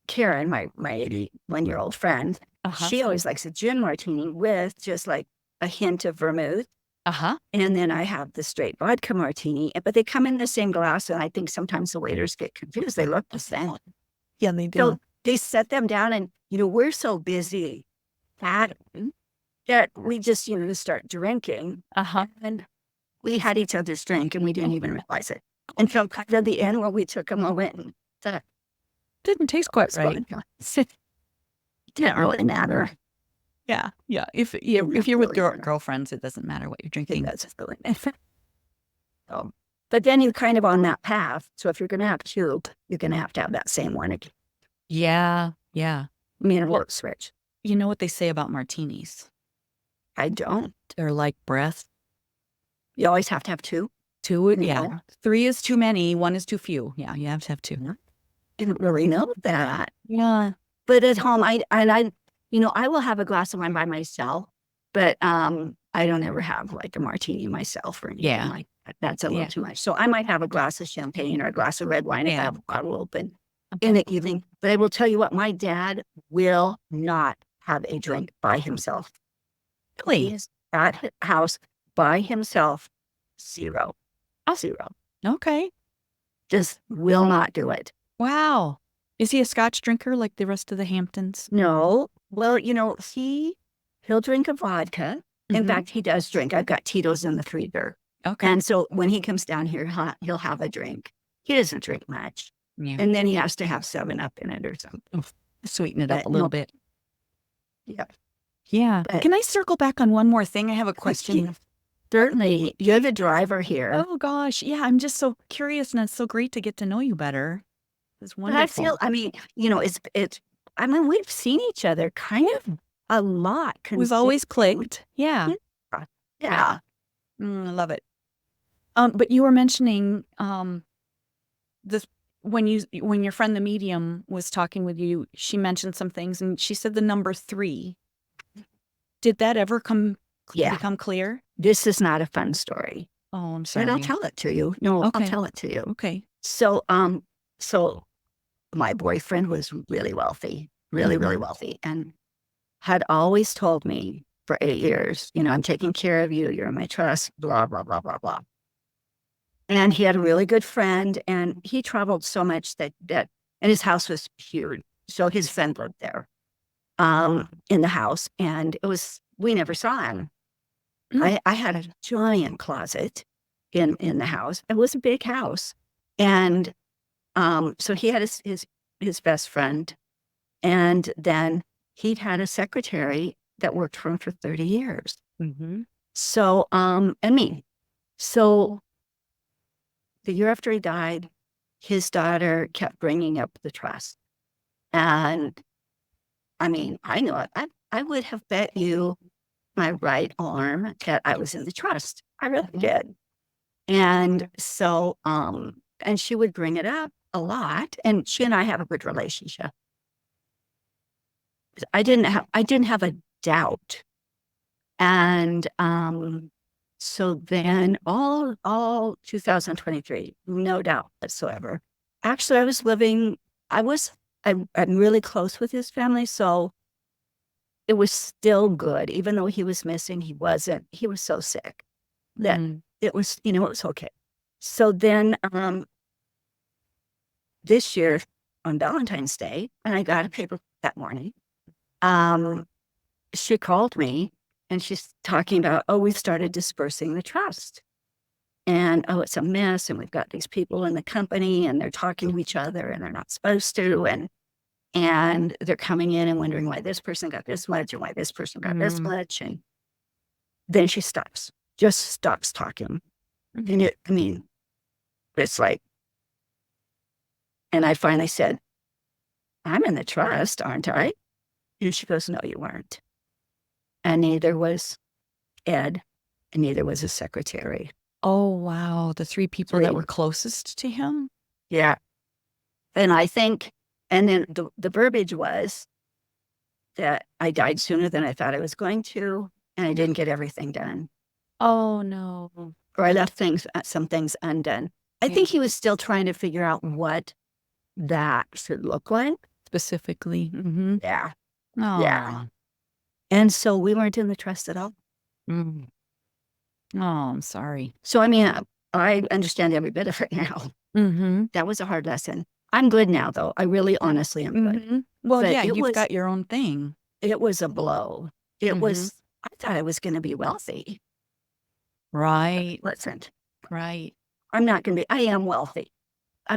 Karen, my 81-year-old friend, she always likes a gin martini with just like a hint of vermouth. And then I have the straight vodka martini, but they come in the same glass. And I think sometimes the waiters get confused. They look the same. Yeah, they do. So they set them down and, we're so busy that we just, start drinking. And we had each other's drink and we didn't even realize it. Until kind of the end when we took a moment and didn't taste quite right. Didn't really matter. Yeah. If you're with girlfriends, it doesn't matter what you're drinking. That's really so, but then you're kind of on that path. So if you're going to have two, you're going to have that same one again. Yeah. I mean, it works, Rich. You know what they say about martinis? I don't. They're like breath. You always have to have two. Two, yeah. 3 is too many. 1 is too few. Yeah, you have to have 2. Didn't really know that. Yeah. But at home, I will have a glass of wine by myself, but I don't ever have like a martini myself or anything like that. That's a little too much. So I might have a glass of champagne or a glass of red wine if I have a bottle open in the evening. But I will tell you what, my dad will not have a drink by himself. Really? He is at his house by himself. 0. Okay. Just will not do it. Wow. Is he a Scotch drinker like the rest of the Hamptons? No. Well, he'll drink a vodka. In fact, he does drink. I've got Tito's in the freezer. Okay. And so when he comes down here, he'll have a drink. He doesn't drink much. Yeah. And then he has to have 7-Up in it or something. Sweeten it up a little bit. Yeah. Yeah. But can I circle back on one more thing? I have a question. Certainly. You're the driver here. Oh, gosh. Yeah, I'm just so curious, and it's so great to get to know you better. It's wonderful. But I feel, we've seen each other kind of a lot. We've always clicked. Yeah. Yeah. I love it. But you were mentioning this when your friend the medium was talking with you, she mentioned some things, and she said the number 3. Did that ever become clear? This is not a fun story. Oh, I'm sorry. But I'll tell it to you. No, okay. I'll tell it to you. Okay. So, my boyfriend was really wealthy, really wealthy, and had always told me for 8 years, I'm taking care of you. You're in my trust, blah, blah, blah, blah, blah. And he had a really good friend, and he traveled so much that and his house was huge. So his friend lived there, in the house, and we never saw him. I had a giant closet in the house. It was a big house. And so he had his best friend. And then he'd had a secretary that worked for him for 30 years. So, so the year after he died, his daughter kept bringing up the trust. And I know it. I would have bet you my right arm that I was in the trust. I really did. And so, and she would bring it up a lot, and she and I have a good relationship. I didn't have a doubt. And so then all 2023, no doubt whatsoever. Actually, I'm really close with his family, so it was still good. Even though he was missing, he was so sick that it was, it was okay. So then this year on Valentine's Day, and I got a paper that morning, she called me and she's talking about, we started dispersing the trust. And, it's a mess. And we've got these people in the company and they're talking to each other and they're not supposed to. And they're coming in and wondering why this person got this much and why this person got this much. And then she just stops talking. And it's like, and I finally said, I'm in the trust, aren't I? And she goes, no, you weren't. And neither was Ed, and neither was his secretary. Oh, wow. The 3 people that were closest to him? Yeah. And I think, and then the verbiage was that I died sooner than I thought I was going to, and I didn't get everything done. Oh, no. Or I left some things undone. I think he was still trying to figure out what that should look like. Specifically. Yeah. Oh. Yeah. And so we weren't in the trust at all. Oh, I'm sorry. So, I understand every bit of it now. That was a hard lesson. I'm good now, though. I really, honestly am good. Well, But yeah, you've got your own thing. It was a blow. It was, I thought I was going to be wealthy. Right. Listen, Right. I'm not going to be, I am wealthy. I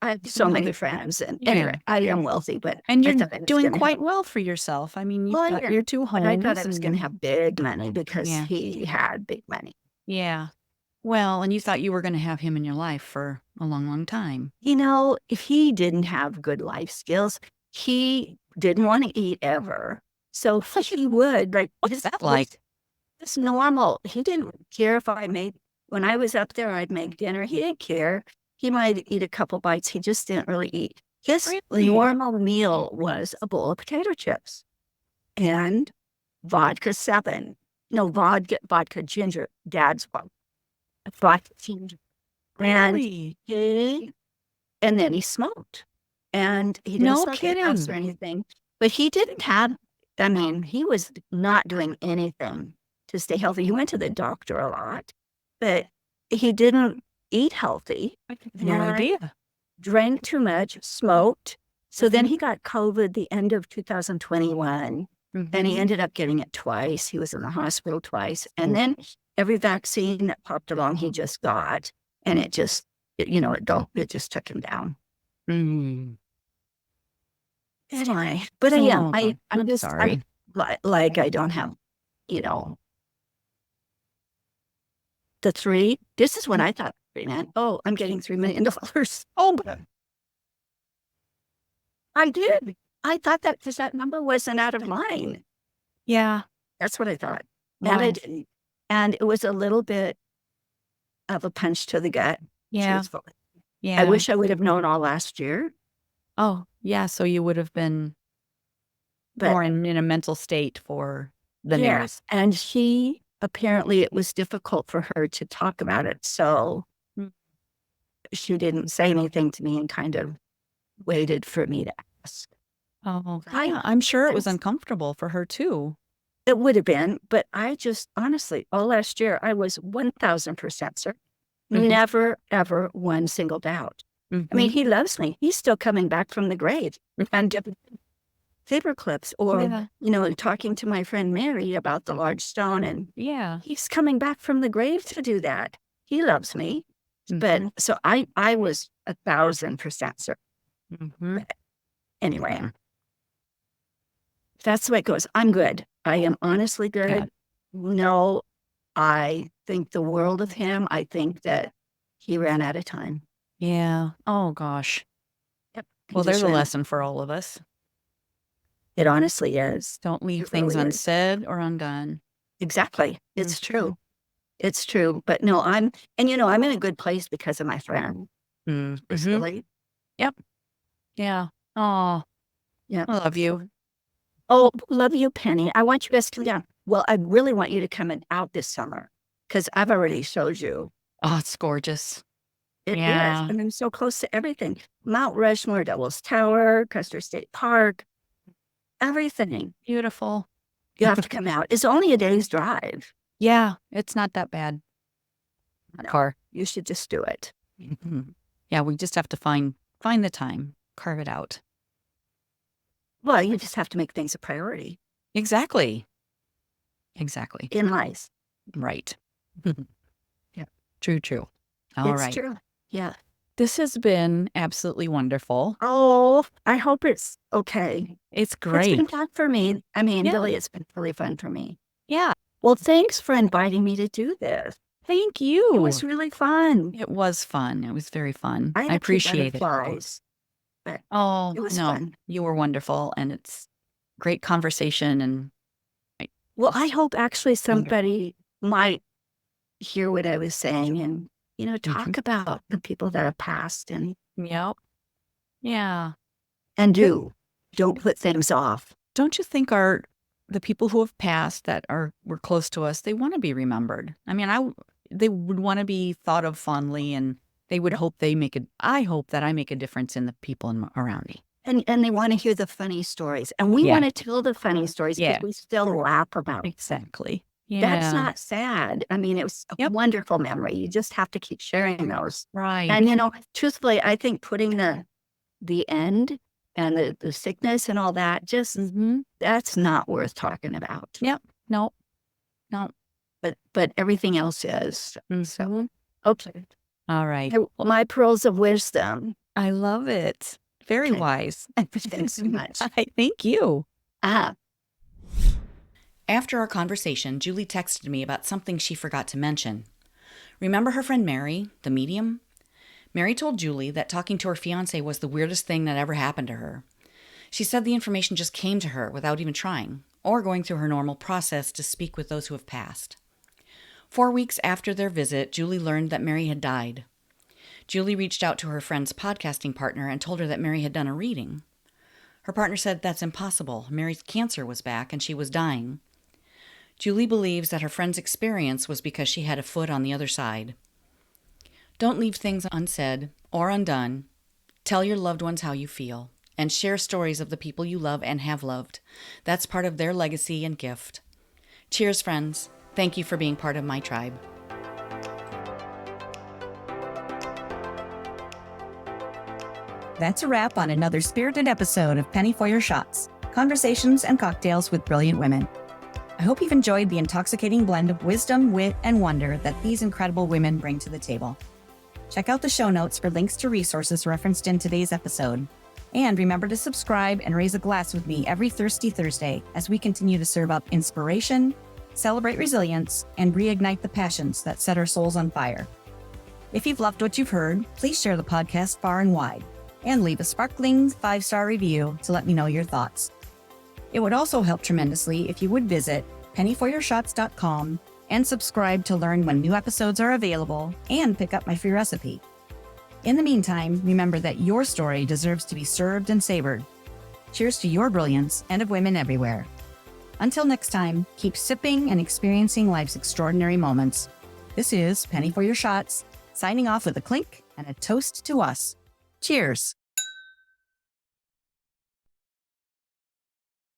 have so many friends. And anyway, I am wealthy, but And you're I thought I was doing gonna quite well for yourself. You've Well, got yeah. your 2 homes. But I thought I was going to have big money because Yeah. he had big money. Yeah. Well, and you thought you were going to have him in your life for a long, long time. If he didn't have good life skills, he didn't want to eat ever. So he would, What's that like? It's normal. He didn't care if when I was up there, I'd make dinner. He didn't care. He might eat a couple bites. He just didn't really eat. His normal meal was a bowl of potato chips and vodka 7. No, vodka ginger. Dad's vodka ginger. Really? And then he smoked. And he didn't No smoke in the house or kidding. anything. But he didn't have, he was not doing anything to stay healthy. He went to the doctor a lot, but he didn't eat healthy. No idea. Drank too much, smoked. So then he got COVID the end of 2021, and he ended up getting it twice. He was in the hospital twice. And then every vaccine that popped along, he just got, and it just, it just took him down. Anyway, but I'm just sorry. Like I don't have, the 3. This is what I thought, man. Oh, I'm getting $3 million. Oh, but I did. I thought that because that number wasn't out of line. Yeah. That's what I thought. Wow. And I didn't. And it was a little bit of a punch to the gut. Yeah. Truthfully. Yeah. I wish I would have known all last year. Oh, yeah. So you would have been more in a mental state for the news. Yes. And apparently it was difficult for her to talk about it. So she didn't say anything to me and kind of waited for me to ask. Oh, yeah. I'm sure it was uncomfortable for her too. It would have been, but I just, honestly, all last year, I was 1,000% certain. Never, ever one single doubt. He loves me. He's still coming back from the grave and paper clips or, talking to my friend Mary about the large stone. And he's coming back from the grave to do that. He loves me. But so I was 1,000% certain. Anyway, that's the way it goes. I'm good. I am honestly good. No, I think the world of him. I think that he ran out of time. Yeah. Oh, gosh. Yep. Well, there's a lesson for all of us. It honestly is. Don't leave things unsaid or undone. Exactly. It's true. It's true. But no, I'm in a good place because of my friend. Really? Yep. Yeah. Oh, yeah. I love you. Oh, love you, Penny. I want you guys to come down. Well, I really want you to come out this summer because I've already showed you. Oh, it's gorgeous. It is. And I'm so close to everything. Mount Rushmore, Devil's Tower, Custer State Park. everything. Beautiful. You have to come out. It's only a day's drive. Yeah, it's not that bad. No. Car. You should just do it. Yeah, we just have to find the time, carve it out. Well, you just have to make things a priority Exactly. in life. Right. Yeah. True. All right. It's true. Yeah. This has been absolutely wonderful. Oh, I hope it's okay. It's It's great. been fun for me. I mean, Yeah. really, it's been really fun for me. Yeah. Well, thanks for inviting me to do this. Thank you. It was really fun. It was fun. It was very fun. I I had two appreciate it. butterflies. Oh, It was no, fun. you were wonderful. And it's great conversation. And Well, I hope actually somebody might hear what I was saying and, talk about the people that have passed and yep. Yeah. don't put things off. Don't you think the people who have passed that were close to us, they want to be remembered? I mean, they would want to be thought of fondly, and they would hope I hope that I make a difference in the people around me. And they want to hear the funny stories. And we Yeah. want to tell the funny stories because Yeah. we still laugh about it. Exactly. Yeah. That's not sad. I mean, it was a Yep. wonderful memory. You just have to keep sharing those. right. And, truthfully, I think putting the end and the sickness and all that, just that's not worth talking about. Yep. No. But everything else is. So, okay. All right. My pearls of wisdom. I love it. Very Okay. wise. Thanks so much. I thank you. Ah, After our conversation, Julie texted me about something she forgot to mention. Remember her friend Mary, the medium? Mary told Julie that talking to her fiancé was the weirdest thing that ever happened to her. She said the information just came to her without even trying, or going through her normal process to speak with those who have passed. 4 weeks after their visit, Julie learned that Mary had died. Julie reached out to her friend's podcasting partner and told her that Mary had done a reading. Her partner said that's impossible. Mary's cancer was back and she was dying. Julie believes that her friend's experience was because she had a foot on the other side. Don't leave things unsaid or undone. Tell your loved ones how you feel, and share stories of the people you love and have loved. That's part of their legacy and gift. Cheers, friends. Thank you for being part of my tribe. That's a wrap on another spirited episode of Penny for Your Shots, conversations and cocktails with brilliant women. I hope you've enjoyed the intoxicating blend of wisdom, wit, and wonder that these incredible women bring to the table. Check out the show notes for links to resources referenced in today's episode. And remember to subscribe and raise a glass with me every Thirsty Thursday as we continue to serve up inspiration, celebrate resilience, and reignite the passions that set our souls on fire. If you've loved what you've heard, please share the podcast far and wide, and leave a sparkling 5-star review to let me know your thoughts. It would also help tremendously if you would visit pennyforyourshots.com and subscribe to learn when new episodes are available and pick up my free recipe. In the meantime, remember that your story deserves to be served and savored. Cheers to your brilliance and of women everywhere. Until next time, keep sipping and experiencing life's extraordinary moments. This is Penny for Your Shots, signing off with a clink and a toast to us. Cheers.